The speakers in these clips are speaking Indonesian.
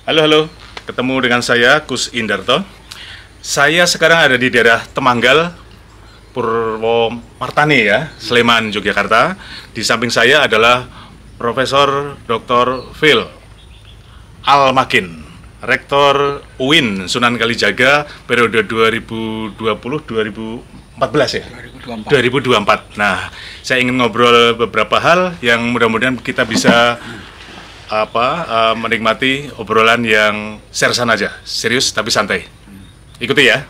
Halo, halo. Ketemu dengan saya, Kus Indarto. Saya sekarang ada di daerah Temanggal, Purwomartani ya, Sleman, Yogyakarta. Di samping saya adalah Profesor Dr. Phil Al-Makin, Rektor UIN Sunan Kalijaga periode 2020-2014 ya? 2024. Nah, saya ingin ngobrol beberapa hal yang mudah-mudahan kita bisa menikmati obrolan yang sersan aja, serius tapi santai. Ikuti ya.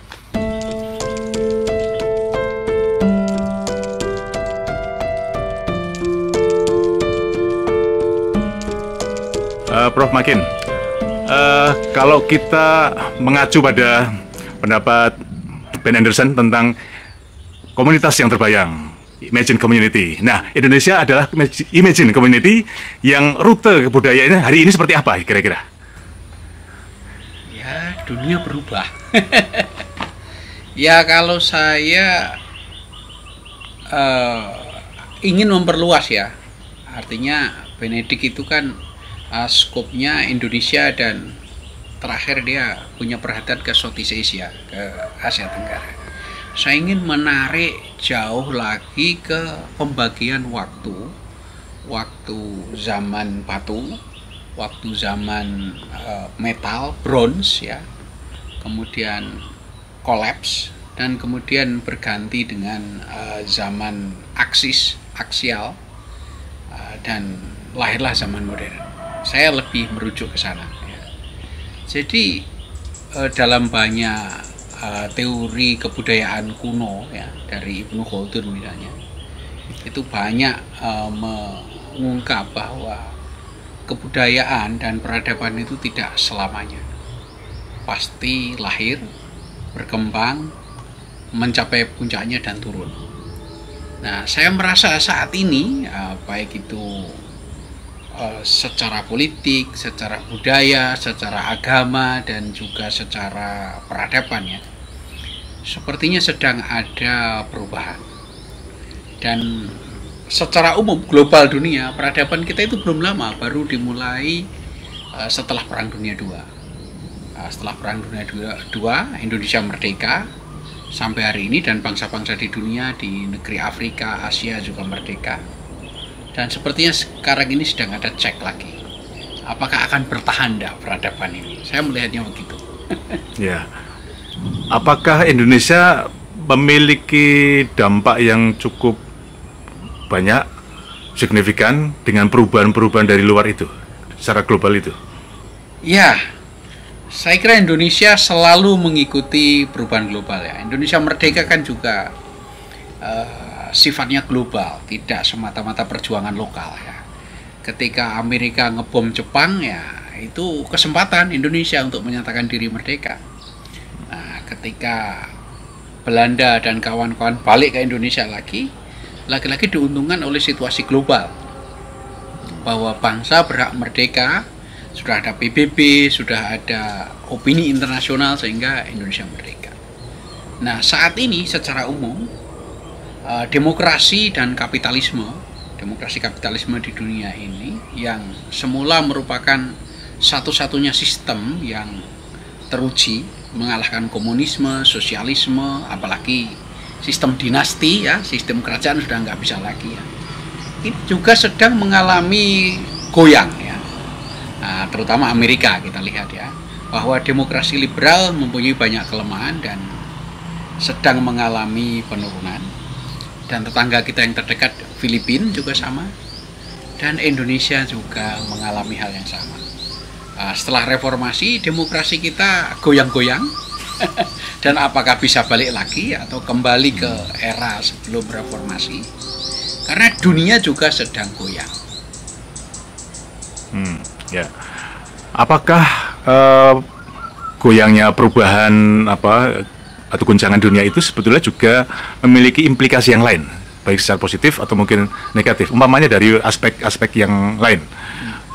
Prof. Makin, kalau kita mengacu pada pendapat Ben Anderson tentang komunitas yang terbayang, Imagine Community. Nah, Indonesia adalah Imagine Community yang rute kebudayaannya hari ini seperti apa kira-kira? Ya, dunia berubah. Ya, kalau saya ingin memperluas ya, artinya Benedik itu kan skopnya Indonesia dan terakhir dia punya perhatian ke Southeast Asia, ke Asia Tenggara. Saya ingin menarik jauh lagi ke pembagian waktu zaman batu, waktu zaman metal, bronze ya, kemudian kolaps, dan kemudian berganti dengan zaman aksial, dan lahirlah zaman modern. Saya lebih merujuk ke sana. Ya. Jadi dalam banyak teori kebudayaan kuno ya dari Ibnu Khaldun misalnya, itu banyak mengungkap bahwa kebudayaan dan peradaban itu tidak selamanya, pasti lahir, berkembang, mencapai puncaknya dan turun. Nah, saya merasa saat ini baik itu secara politik, secara budaya, secara agama, dan juga secara peradaban ya, sepertinya sedang ada perubahan. Dan secara umum global dunia, peradaban kita itu belum lama, baru dimulai setelah Perang Dunia II. Setelah Perang Dunia II, Indonesia merdeka sampai hari ini, dan bangsa-bangsa di dunia, di negeri Afrika, Asia juga merdeka. Dan sepertinya sekarang ini sedang ada cek lagi, apakah akan bertahan enggak peradaban ini. Saya melihatnya begitu. Ya. Apakah Indonesia memiliki dampak yang cukup banyak, signifikan dengan perubahan-perubahan dari luar itu, secara global itu? Ya, saya kira Indonesia selalu mengikuti perubahan global ya. Indonesia merdeka kan juga sifatnya global, tidak semata-mata perjuangan lokal ya. Ketika Amerika ngebom Jepang ya, itu kesempatan Indonesia untuk menyatakan diri merdeka. Nah, ketika Belanda dan kawan-kawan balik ke Indonesia lagi-lagi diuntungkan oleh situasi global, bahwa bangsa berhak merdeka, sudah ada PBB, sudah ada opini internasional sehingga Indonesia merdeka. Nah, saat ini secara umum demokrasi kapitalisme di dunia ini yang semula merupakan satu-satunya sistem yang teruji mengalahkan komunisme, sosialisme, apalagi sistem dinasti ya, sistem kerajaan sudah nggak bisa lagi ya. Ini juga sedang mengalami goyang ya. Nah, terutama Amerika kita lihat ya, bahwa demokrasi liberal mempunyai banyak kelemahan dan sedang mengalami penurunan. Dan tetangga kita yang terdekat, Filipina juga sama, dan Indonesia juga mengalami hal yang sama. Setelah reformasi, demokrasi kita goyang-goyang, dan apakah bisa balik lagi atau kembali ke era sebelum reformasi? Karena dunia juga sedang goyang. Ya. Apakah goyangnya perubahan atau guncangan dunia itu sebetulnya juga memiliki implikasi yang lain, baik secara positif atau mungkin negatif, umpamanya dari aspek-aspek yang lain,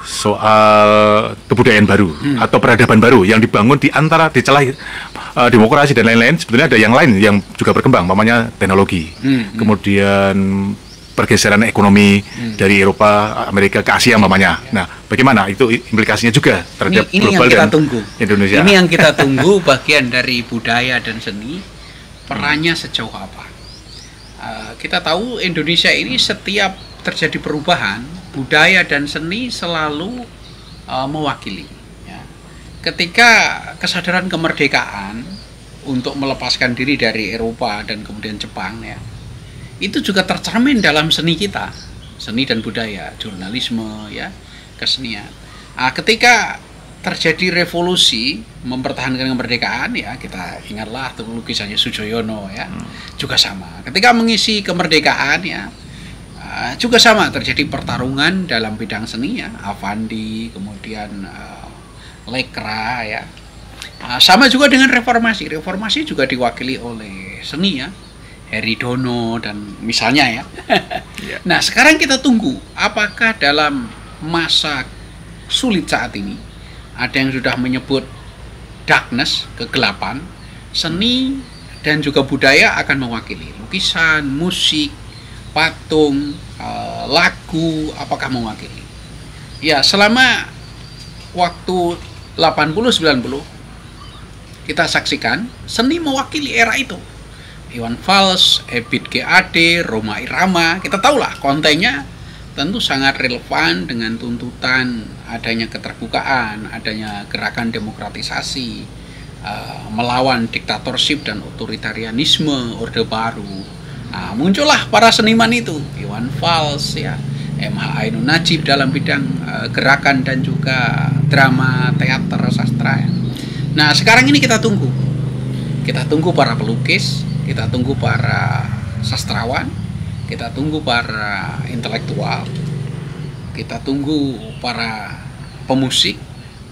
soal kebudayaan baru atau peradaban baru yang dibangun di celah demokrasi dan lain-lain. Sebetulnya ada yang lain yang juga berkembang, umpamanya teknologi, kemudian pergeseran ekonomi dari Eropa, Amerika ke Asia mamanya. Nah, bagaimana itu implikasinya juga terhadap ini global yang kita dan tunggu. Indonesia? Ini yang kita tunggu, bagian dari budaya dan seni, perannya sejauh apa. Kita tahu Indonesia ini setiap terjadi perubahan, budaya dan seni selalu mewakili. Ya. Ketika kesadaran kemerdekaan untuk melepaskan diri dari Eropa dan kemudian Jepang, ya, itu juga tercermin dalam seni kita, seni dan budaya, jurnalisme, ya, kesenian. Ketika terjadi revolusi mempertahankan kemerdekaan, ya, kita ingatlah tuh lukisannya Sujoyono, ya, juga sama. Ketika mengisi kemerdekaan, ya, juga sama, terjadi pertarungan dalam bidang seni, ya, Avandi, kemudian Lekra, ya. Sama juga dengan reformasi. Reformasi juga diwakili oleh seni, ya. Heri Dono dan misalnya, ya. Nah, sekarang kita tunggu apakah dalam masa sulit saat ini, ada yang sudah menyebut darkness, kegelapan, seni dan juga budaya akan mewakili. Lukisan, musik, patung, lagu, apakah mewakili? Ya, selama waktu 80-90 kita saksikan seni mewakili era itu. Iwan Fals, Ebit GAD, Rhoma Irama, kita tahulah kontennya tentu sangat relevan dengan tuntutan adanya keterbukaan, adanya gerakan demokratisasi, melawan diktatorship dan otoritarianisme Orde Baru. Muncullah para seniman itu, Iwan Fals, ya, MH Ainun Najib dalam bidang gerakan dan juga drama, teater, sastra. Ya. Nah, sekarang ini kita tunggu para pelukis, kita tunggu para sastrawan, kita tunggu para intelektual, kita tunggu para pemusik.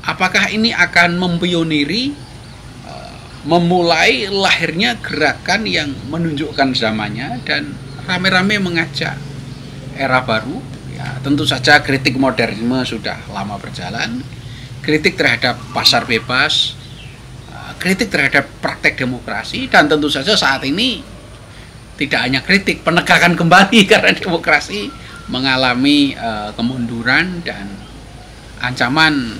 Apakah ini akan mempioniri, memulai lahirnya gerakan yang menunjukkan zamannya dan rame-rame mengajak era baru? Ya, tentu saja kritik modernisme sudah lama berjalan, kritik terhadap pasar bebas, kritik terhadap praktek demokrasi, dan tentu saja saat ini tidak hanya kritik, penegakan kembali karena demokrasi mengalami kemunduran dan ancaman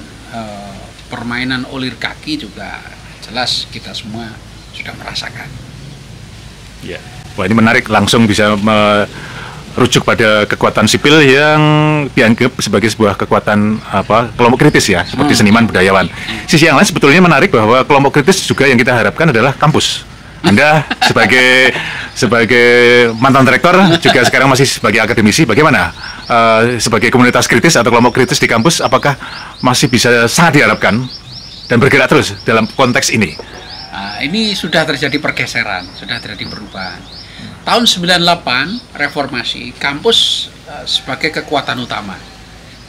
permainan oligarki juga jelas kita semua sudah merasakan. Ya. Wah, ini menarik, langsung bisa merujuk pada kekuatan sipil yang dianggap sebagai sebuah kekuatan kelompok kritis, ya, seperti seniman, budayawan. Sisi yang lain sebetulnya menarik bahwa kelompok kritis juga yang kita harapkan adalah kampus. Anda sebagai mantan rektor, juga sekarang masih sebagai akademisi, bagaimana sebagai komunitas kritis atau kelompok kritis di kampus, apakah masih bisa sangat diharapkan dan bergerak terus dalam konteks ini? Ini sudah terjadi pergeseran, sudah terjadi perubahan. Tahun 98 reformasi, kampus sebagai kekuatan utama,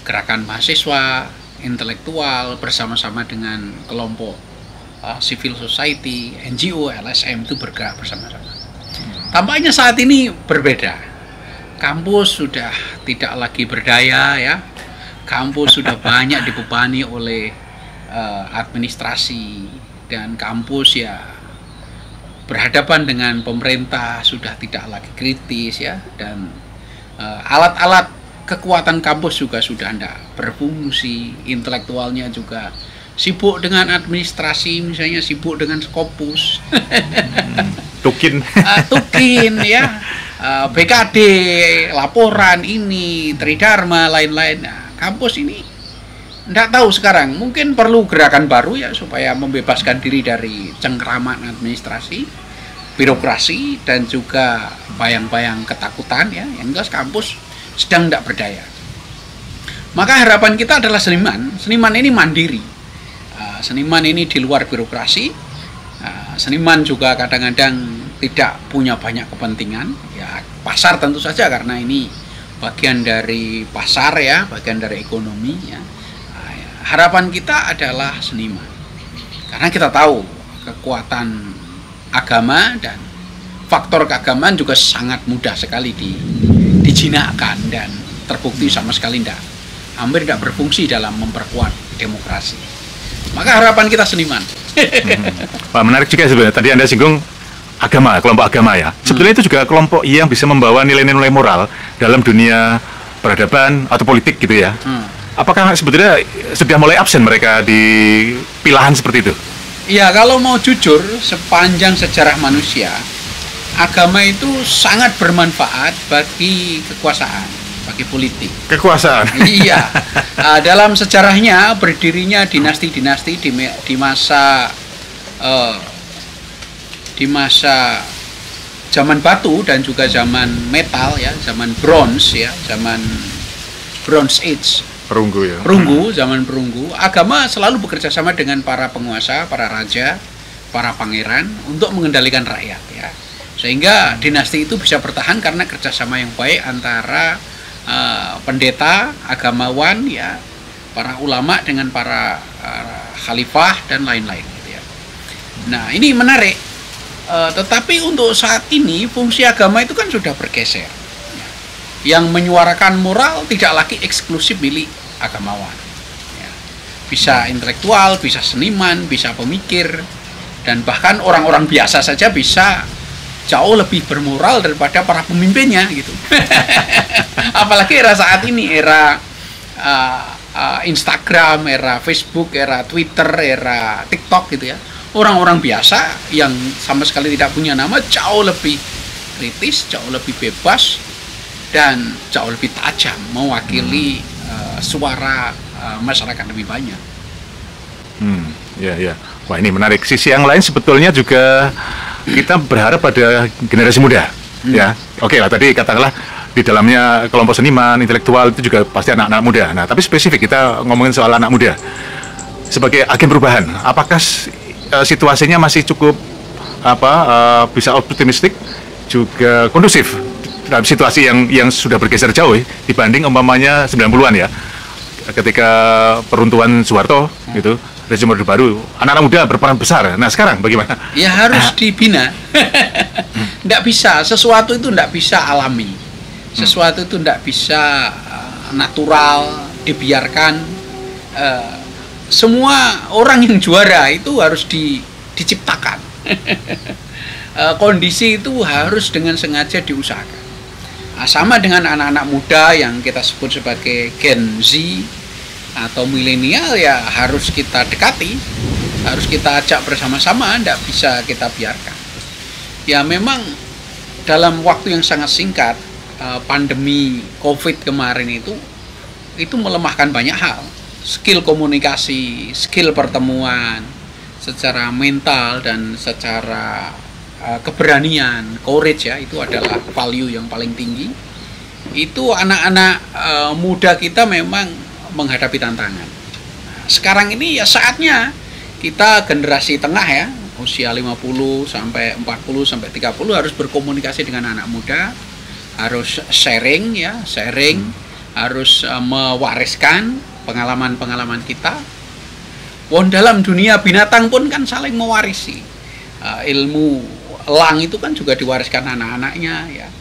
gerakan mahasiswa, intelektual bersama-sama dengan kelompok civil society, NGO, LSM itu bergerak bersama-sama. Tampaknya saat ini berbeda. Kampus sudah tidak lagi berdaya, ya. Kampus sudah banyak dibebani oleh administrasi, dan kampus, ya, berhadapan dengan pemerintah sudah tidak lagi kritis, ya, dan alat-alat kekuatan kampus juga sudah tidak berfungsi, intelektualnya juga sibuk dengan administrasi, misalnya sibuk dengan Scopus, Tukin, ya, BKD, laporan ini, Tridharma, lain-lain. Nah, kampus ini tidak tahu sekarang, mungkin perlu gerakan baru, ya, supaya membebaskan diri dari cengkraman administrasi, birokrasi, dan juga bayang-bayang ketakutan, ya. Yang jelas kampus sedang tidak berdaya. Maka harapan kita adalah seniman. Seniman ini mandiri, seniman ini di luar birokrasi. Seniman juga kadang-kadang tidak punya banyak kepentingan, ya, pasar tentu saja karena ini bagian dari pasar, ya, bagian dari ekonomi, ya. Harapan kita adalah seniman, karena kita tahu kekuatan agama dan faktor keagamaan juga sangat mudah sekali dijinakkan dan terbukti sama sekali hampir tidak berfungsi dalam memperkuat demokrasi. Maka harapan kita seniman. Wah, menarik juga sebenarnya. Tadi Anda singgung agama, kelompok agama ya. Sebetulnya itu juga kelompok yang bisa membawa nilai-nilai moral dalam dunia peradaban atau politik gitu ya. Apakah sebetulnya sudah mulai absen mereka di pilahan seperti itu? Ya, kalau mau jujur, sepanjang sejarah manusia, agama itu sangat bermanfaat bagi kekuasaan, bagi politik. Kekuasaan. Iya, dalam sejarahnya berdirinya dinasti-dinasti di masa zaman batu dan juga zaman metal ya, zaman bronze ya, zaman Bronze Age. Perunggu ya. Zaman perunggu, agama selalu bekerja sama dengan para penguasa, para raja, para pangeran untuk mengendalikan rakyat ya. Sehingga dinasti itu bisa bertahan karena kerjasama yang baik antara pendeta, agamawan ya, para ulama dengan para khalifah dan lain-lain gitu ya. Nah, ini menarik. Tetapi untuk saat ini fungsi agama itu kan sudah bergeser. Yang menyuarakan moral tidak lagi eksklusif milik agamawan. Ya. Bisa intelektual, bisa seniman, bisa pemikir, dan bahkan orang-orang biasa saja bisa jauh lebih bermoral daripada para pemimpinnya gitu. Apalagi era saat ini, era Instagram, era Facebook, era Twitter, era TikTok gitu ya. Orang-orang biasa yang sama sekali tidak punya nama jauh lebih kritis, jauh lebih bebas, dan jauh lebih tajam mewakili suara masyarakat lebih banyak. Ya. Wah, ini menarik. Sisi yang lain sebetulnya juga kita berharap pada generasi muda. Ya, oke lah. Tadi katakanlah di dalamnya kelompok seniman, intelektual itu juga pasti anak-anak muda. Nah, tapi spesifik kita ngomongin soal anak muda sebagai agen perubahan. Apakah situasinya masih cukup bisa optimistik, juga kondusif dalam situasi yang sudah bergeser jauh dibanding umpamanya 90-an ya, ketika peruntuhan Soeharto gitu, rezim Orde Baru, anak-anak muda berperan besar. Nah, sekarang bagaimana? Ya harus dibina. Tidak bisa, sesuatu itu tidak bisa alami, sesuatu itu tidak bisa natural, dibiarkan. Semua orang yang juara itu harus diciptakan. Kondisi itu harus dengan sengaja diusahakan. Sama dengan anak-anak muda yang kita sebut sebagai Gen Z atau milenial, ya harus kita dekati, harus kita ajak bersama-sama, tidak bisa kita biarkan. Ya memang dalam waktu yang sangat singkat, pandemi COVID kemarin itu melemahkan banyak hal. Skill komunikasi, skill pertemuan secara mental dan secara keberanian, courage ya, itu adalah value yang paling tinggi. Itu anak-anak muda kita memang menghadapi tantangan. Sekarang ini ya saatnya kita generasi tengah ya, usia 50 sampai 40 sampai 30 harus berkomunikasi dengan anak muda, harus sharing, harus mewariskan pengalaman-pengalaman kita. Dalam dunia binatang pun kan saling mewarisi. Ilmu elang itu kan juga diwariskan anak-anaknya ya.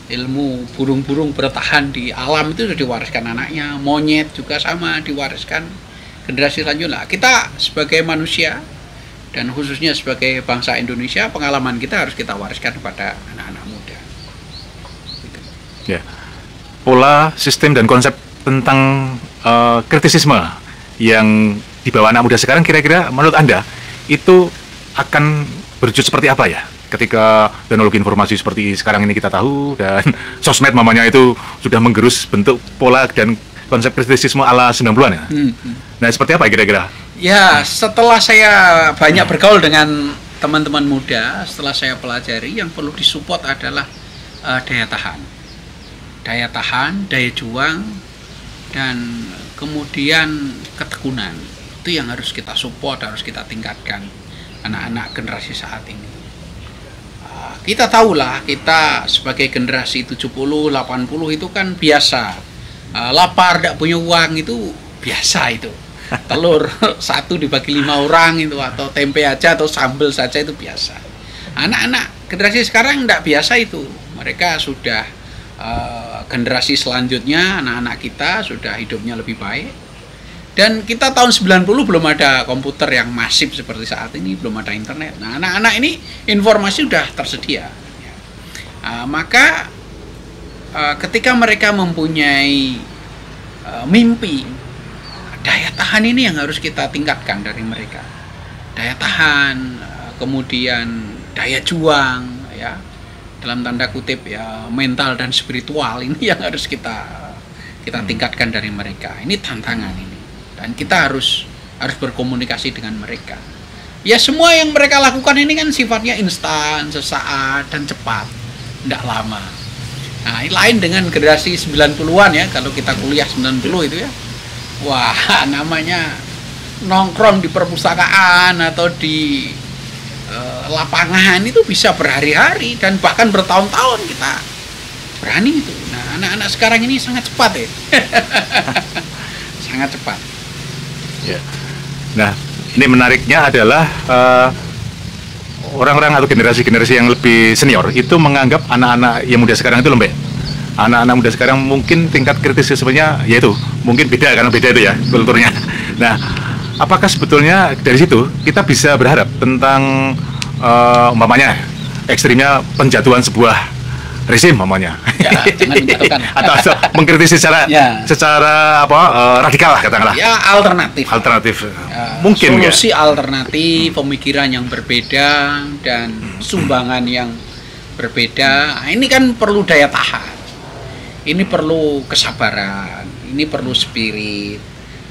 Ilmu burung-burung bertahan di alam itu sudah diwariskan anaknya. Monyet juga sama, diwariskan generasi selanjutnya. Kita sebagai manusia dan khususnya sebagai bangsa Indonesia, pengalaman kita harus kita wariskan kepada anak-anak muda. Ya. Pola, sistem dan konsep tentang kritisisme yang dibawa anak muda sekarang, kira-kira menurut Anda itu akan berwujud seperti apa ya? Ketika teknologi informasi seperti sekarang ini kita tahu, dan sosmed mamanya itu sudah menggerus bentuk pola dan konsep kritisisme ala 90-an ya. Nah, seperti apa kira-kira? Ya, setelah saya banyak bergaul dengan teman-teman muda, setelah saya pelajari, yang perlu disupport adalah daya tahan. Daya tahan, daya juang, dan kemudian ketekunan. Itu yang harus kita support, harus kita tingkatkan anak-anak generasi saat ini. Kita tahulah, kita sebagai generasi 70, 80 itu kan biasa. Lapar, tidak punya uang itu biasa itu. Telur satu dibagi 5 orang itu, atau tempe aja atau sambal saja itu biasa. Anak-anak generasi sekarang tidak biasa itu. Mereka sudah generasi selanjutnya, anak-anak kita sudah hidupnya lebih baik. Dan kita tahun 90 belum ada komputer yang masif seperti saat ini, belum ada internet. Nah, anak-anak ini informasi sudah tersedia. Maka ketika mereka mempunyai mimpi, daya tahan ini yang harus kita tingkatkan dari mereka. Daya tahan, kemudian daya juang, ya, dalam tanda kutip ya, mental dan spiritual ini yang harus kita tingkatkan dari mereka. Ini tantangan ini. Dan kita harus berkomunikasi dengan mereka. Ya, semua yang mereka lakukan ini kan sifatnya instan, sesaat, dan cepat, tidak lama. Nah, ini lain dengan generasi 90-an ya, kalau kita kuliah 90 itu ya. Wah, namanya nongkrong di perpustakaan atau di lapangan itu bisa berhari-hari dan bahkan bertahun-tahun kita berani itu. Nah, anak-anak sekarang ini sangat cepat ya. Sangat cepat. Ya. Nah, ini menariknya adalah orang-orang atau generasi-generasi yang lebih senior itu menganggap anak-anak yang muda sekarang itu lembek. Anak-anak muda sekarang mungkin tingkat kritisismenya yaitu mungkin beda karena beda itu ya kulturnya. Nah, apakah sebetulnya dari situ kita bisa berharap tentang umpamanya ekstrimnya penjatuhan sebuah rezim umpamanya, Ya, jangan menjatuhkan. atau mengkritisi secara radikal lah katakanlah. Ya, alternatif. Mungkin solusi alternatif, pemikiran yang berbeda dan sumbangan yang berbeda. Nah, ini kan perlu daya tahan. Ini perlu kesabaran, ini perlu spirit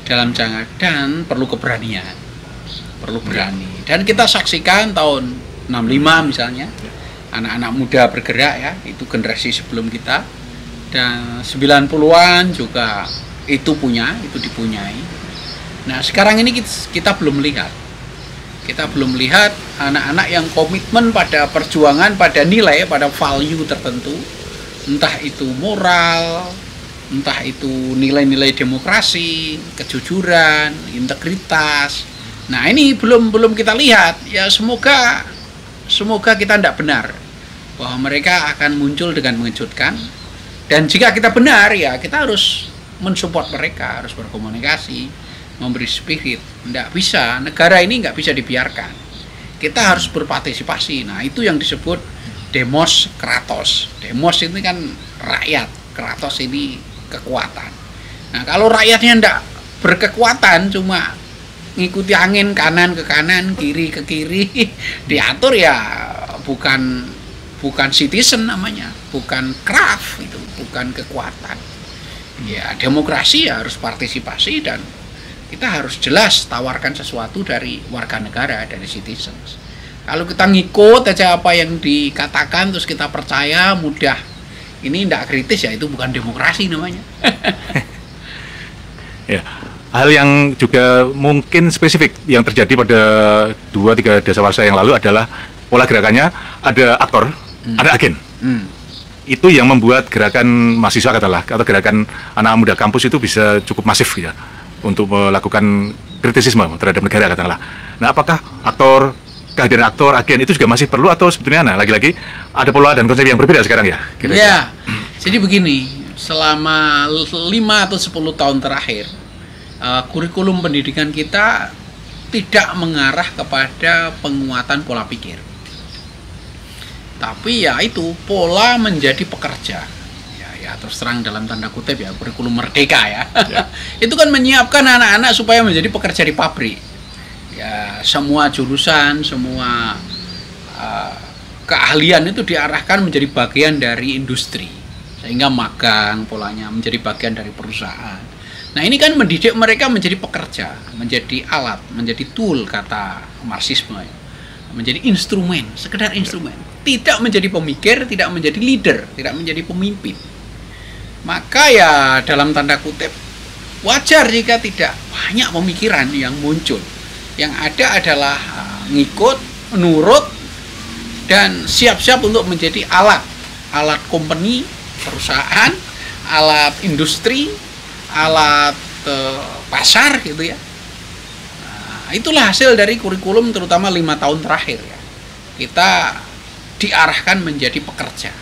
dalam jangka dan perlu keberanian. Perlu berani. Dan kita saksikan tahun 65 misalnya, anak-anak muda bergerak ya, itu generasi sebelum kita. Dan 90-an juga itu dipunyai. Nah, sekarang ini kita belum melihat. Kita belum melihat anak-anak yang komitmen pada perjuangan, pada nilai, pada value tertentu. Entah itu moral, entah itu nilai-nilai demokrasi, kejujuran, integritas. Nah, ini belum kita lihat. Ya, semoga kita tidak benar bahwa mereka akan muncul dengan mengejutkan. Dan jika kita benar, ya kita harus mensupport mereka, harus berkomunikasi, memberi spirit. Tidak bisa, negara ini nggak bisa dibiarkan. Kita harus berpartisipasi. Nah, itu yang disebut demos kratos. Demos ini kan rakyat, kratos ini kekuatan. Nah, kalau rakyatnya tidak berkekuatan, cuma ngikuti angin kanan ke kanan, kiri ke kiri, diatur, ya bukan citizen namanya, bukan craft itu, bukan kekuatan. Ya, demokrasi ya harus partisipasi dan kita harus jelas tawarkan sesuatu dari warga negara, dari citizens. Kalau kita ngikut aja apa yang dikatakan terus kita percaya mudah, ini tidak kritis, ya itu bukan demokrasi namanya. Ya. Hal yang juga mungkin spesifik yang terjadi pada 2-3 dasawarsa yang lalu adalah pola gerakannya ada aktor, ada agen. Itu yang membuat gerakan mahasiswa katakanlah atau gerakan anak muda kampus itu bisa cukup masif ya untuk melakukan kritisisme terhadap negara katakanlah. Nah, apakah kehadiran aktor, agen itu juga masih perlu atau sebetulnya lagi-lagi ada pola dan konsep yang berbeda sekarang ya? Ya, jadi begini, selama 5 atau 10 tahun terakhir kurikulum pendidikan kita tidak mengarah kepada penguatan pola pikir. Tapi ya itu, pola menjadi pekerja. Ya terus terang dalam tanda kutip ya, kurikulum merdeka ya. Itu kan menyiapkan anak-anak supaya menjadi pekerja di pabrik. Ya, semua jurusan, semua keahlian itu diarahkan menjadi bagian dari industri. Sehingga magang polanya menjadi bagian dari perusahaan. Nah, ini kan mendidik mereka menjadi pekerja, menjadi alat, menjadi tool kata Marxisme, menjadi instrumen, sekedar instrumen, tidak menjadi pemikir, tidak menjadi leader, tidak menjadi pemimpin. Maka ya dalam tanda kutip wajar jika tidak banyak pemikiran yang muncul. Yang ada adalah ngikut, nurut, dan siap-siap untuk menjadi alat company, perusahaan, alat industri, alat pasar gitu ya. Nah, itulah hasil dari kurikulum terutama 5 tahun terakhir ya. Kita diarahkan menjadi pekerja.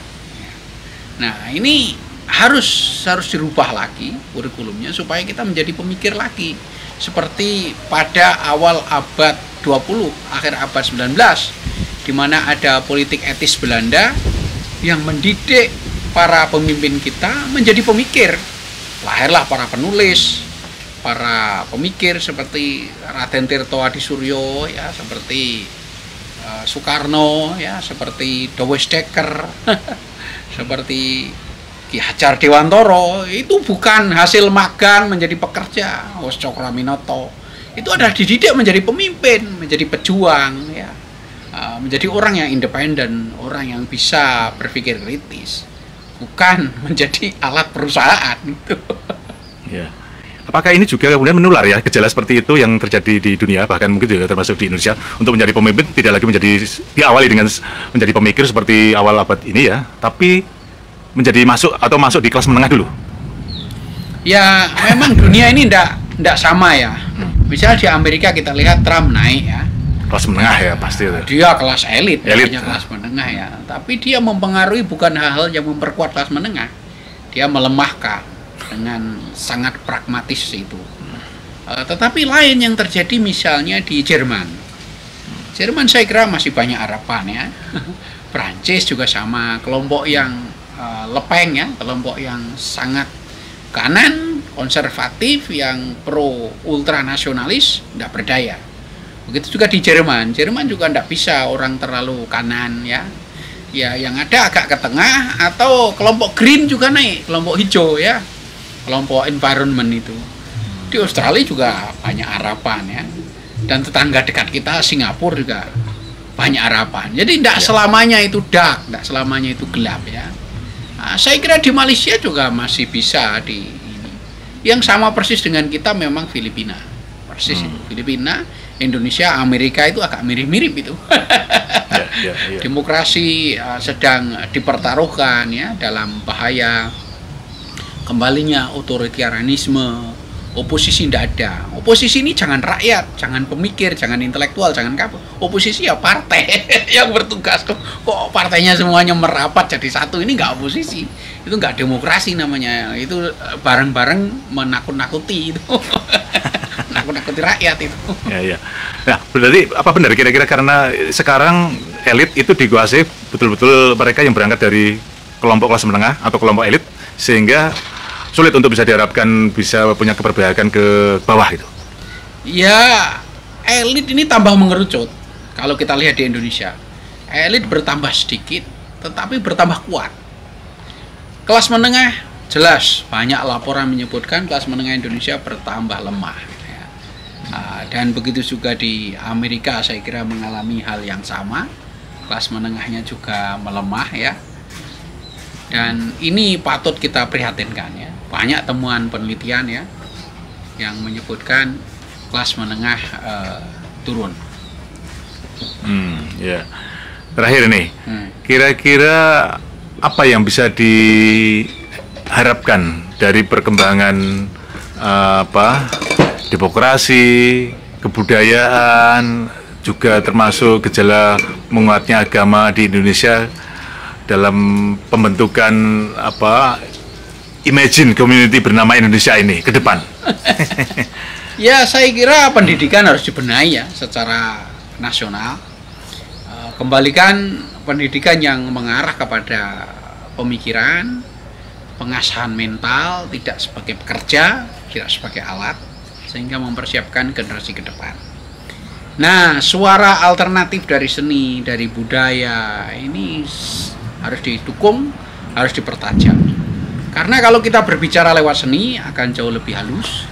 Nah, ini harus dirubah lagi kurikulumnya supaya kita menjadi pemikir lagi. seperti pada awal abad 20, akhir abad 19, di mana ada politik etis Belanda yang mendidik para pemimpin kita menjadi pemikir. Lahirlah para penulis, para pemikir seperti Raden Tirto Adisuryo, ya, seperti Soekarno, ya, seperti Dowes Dekker, seperti Ki Hajar Dewantoro. Itu bukan hasil magang menjadi pekerja. Wos Cokroaminoto itu adalah dididik menjadi pemimpin, menjadi pejuang, ya, menjadi orang yang independen, orang yang bisa berpikir kritis, bukan menjadi alat perusahaan itu. Ya. Apakah ini juga kemudian menular ya, gejala seperti itu yang terjadi di dunia, bahkan mungkin juga termasuk di Indonesia, untuk menjadi pemimpin tidak lagi diawali dengan menjadi pemikir seperti awal abad ini ya, tapi menjadi masuk di kelas menengah dulu? Ya, memang dunia ini ndak sama ya. Misalnya di Amerika kita lihat Trump naik ya. Kelas menengah ya pasti. Dia kelas elit. Hanya kelas menengah ya. Tapi dia mempengaruhi bukan hal-hal yang memperkuat kelas menengah. Dia melemahkan dengan sangat pragmatis itu. Tetapi lain yang terjadi misalnya di Jerman. Jerman saya kira masih banyak harapan ya. Prancis juga sama, kelompok yang lepeng ya, kelompok yang sangat kanan, konservatif, yang pro ultranasionalis, tidak berdaya. Begitu juga di Jerman. Jerman juga tidak bisa orang terlalu kanan ya. Ya, yang ada agak ke tengah, atau kelompok green juga naik, kelompok hijau ya, kelompok environment itu. Di Australia juga banyak harapan ya. Dan tetangga dekat kita Singapura juga banyak harapan. Jadi tidak selamanya itu dark, tidak selamanya itu gelap ya. Nah, saya kira di Malaysia juga masih bisa di ini. Yang sama persis dengan kita memang Filipina. Persis itu. Filipina, Indonesia, Amerika itu agak mirip-mirip itu. Ya. Demokrasi sedang dipertaruhkan ya, dalam bahaya kembalinya otoritarianisme. Oposisi tidak ada. Oposisi ini jangan rakyat, jangan pemikir, jangan intelektual, jangan kapal. Oposisi ya partai yang bertugas. Kok partainya semuanya merapat jadi satu? Ini nggak oposisi. Itu nggak demokrasi namanya. Itu bareng-bareng menakut-nakuti itu. Menakut-nakuti rakyat itu. Ya. Nah, berarti apa benar kira-kira karena sekarang elit itu dikuasai betul-betul mereka yang berangkat dari kelompok kelas menengah atau kelompok elit, sehingga sulit untuk bisa diharapkan bisa punya keberpihakan ke bawah itu? Ya, elit ini tambah mengerucut. Kalau kita lihat di Indonesia, elit bertambah sedikit, tetapi bertambah kuat. Kelas menengah, jelas banyak laporan menyebutkan kelas menengah Indonesia bertambah lemah. Ya. Dan begitu juga di Amerika, saya kira mengalami hal yang sama. Kelas menengahnya juga melemah ya. Dan ini patut kita prihatinkan ya. Banyak temuan penelitian ya yang menyebutkan kelas menengah turun. Ya. Terakhir nih, kira-kira apa yang bisa diharapkan dari perkembangan demokrasi, kebudayaan, juga termasuk gejala menguatnya agama di Indonesia dalam pembentukan imagine community bernama Indonesia ini ke depan? Ya, saya kira pendidikan harus dibenahi ya secara nasional. Kembalikan pendidikan yang mengarah kepada pemikiran, pengasahan mental, tidak sebagai pekerja, tidak sebagai alat, sehingga mempersiapkan generasi ke depan. Nah, suara alternatif dari seni, dari budaya ini harus didukung, harus dipertajam. Karena kalau kita berbicara lewat seni akan jauh lebih halus,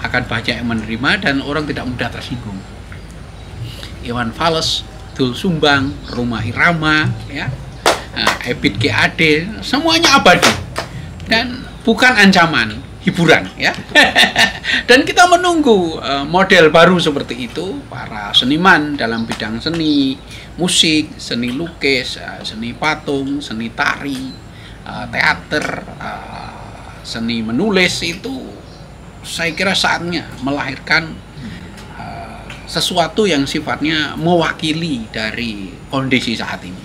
akan banyak yang menerima dan orang tidak mudah tersinggung. Iwan Fals, Doel Sumbang, Rhoma Irama, ya, Ebit G. Ade, semuanya abadi dan bukan ancaman, hiburan, ya. Dan kita menunggu model baru seperti itu, para seniman dalam bidang seni, musik, seni lukis, seni patung, seni tari, teater, seni menulis itu saya kira saatnya melahirkan sesuatu yang sifatnya mewakili dari kondisi saat ini.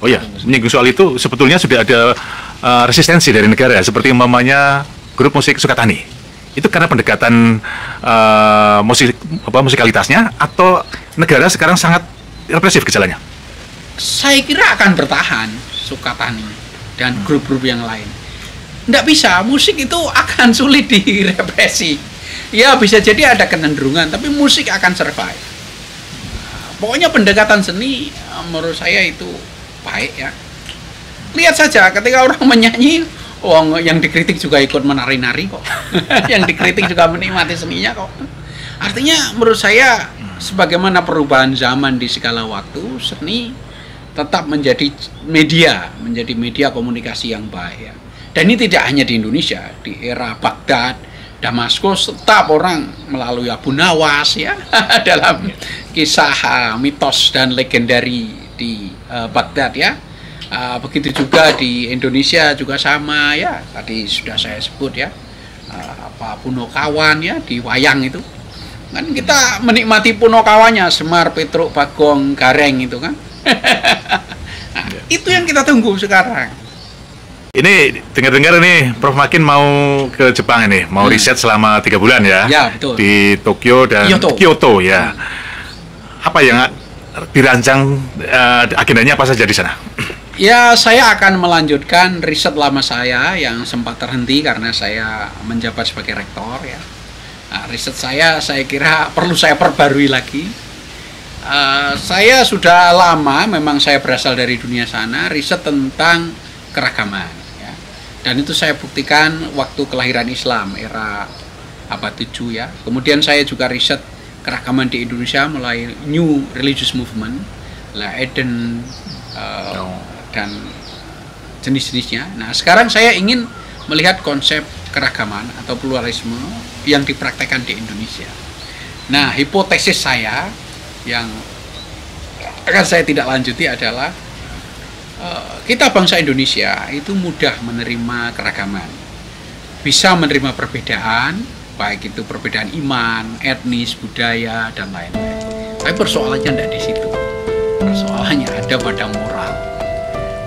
Oh ya, menyinggung soal itu sebetulnya sudah ada resistensi dari negara seperti umpamanya grup musik Sukatani Itu karena pendekatan musikalitasnya, atau negara sekarang sangat represif gejalanya? Saya kira akan bertahan Sukatani dan grup-grup yang lain. Nggak bisa, musik itu akan sulit direpresi. Ya bisa jadi ada kecenderungan, tapi musik akan survive. Pokoknya pendekatan seni menurut saya itu baik ya. Lihat saja ketika orang menyanyi, yang dikritik juga ikut menari-nari kok. Yang dikritik juga menikmati seninya kok. Artinya menurut saya, sebagaimana perubahan zaman di segala waktu, seni tetap menjadi media komunikasi yang baik ya. Dan ini tidak hanya di Indonesia, di era Baghdad, Damaskus, tetap orang melalui Abu Nawas ya dalam kisah mitos dan legendari di Baghdad ya. Begitu juga di Indonesia juga sama ya, tadi sudah saya sebut ya, Punokawan ya di wayang itu kan kita menikmati Punokawannya, Semar, Petruk, Bagong, Gareng itu kan. Nah, itu yang kita tunggu sekarang. Ini dengar-dengar nih Prof Makin mau ke Jepang ini, mau riset selama 3 bulan ya, betul. Di Tokyo dan Kyoto ya. Apa yang dirancang, agendanya apa saja di sana? Ya, saya akan melanjutkan riset lama saya yang sempat terhenti karena saya menjabat sebagai rektor ya. Nah, riset saya kira perlu saya perbarui lagi. Saya sudah lama, memang saya berasal dari dunia sana, riset tentang keragaman ya. Dan itu saya buktikan waktu kelahiran Islam era abad 7 ya. Kemudian saya juga riset keragaman di Indonesia mulai New Religious Movement, Eden, dan jenis-jenisnya. Nah, sekarang saya ingin melihat konsep keragaman atau pluralisme yang dipraktekkan di Indonesia. Nah, hipotesis saya yang akan saya tidak lanjuti adalah kita bangsa Indonesia itu mudah menerima keragaman, bisa menerima perbedaan, baik itu perbedaan iman, etnis, budaya, dan lain-lain. Tapi persoalannya tidak di situ. Persoalannya ada pada moral.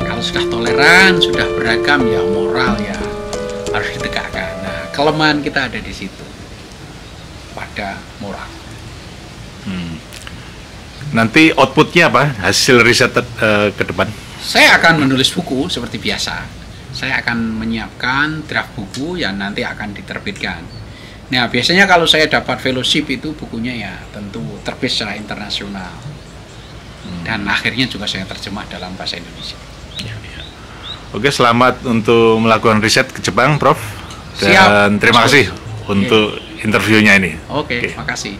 Kalau sudah toleran, sudah beragam, ya moral ya harus ditegakkan. Nah, kelemahan kita ada di situ, pada moral. Nanti outputnya apa? Hasil riset ke depan? Saya akan menulis buku seperti biasa. Saya akan menyiapkan draft buku yang nanti akan diterbitkan. Nah, biasanya kalau saya dapat fellowship itu bukunya ya tentu terbit secara internasional. Dan akhirnya juga saya terjemah dalam bahasa Indonesia. Oke, selamat untuk melakukan riset ke Jepang, Prof. Dan Siap. terima kasih untuk interviewnya ini. Oke, makasih.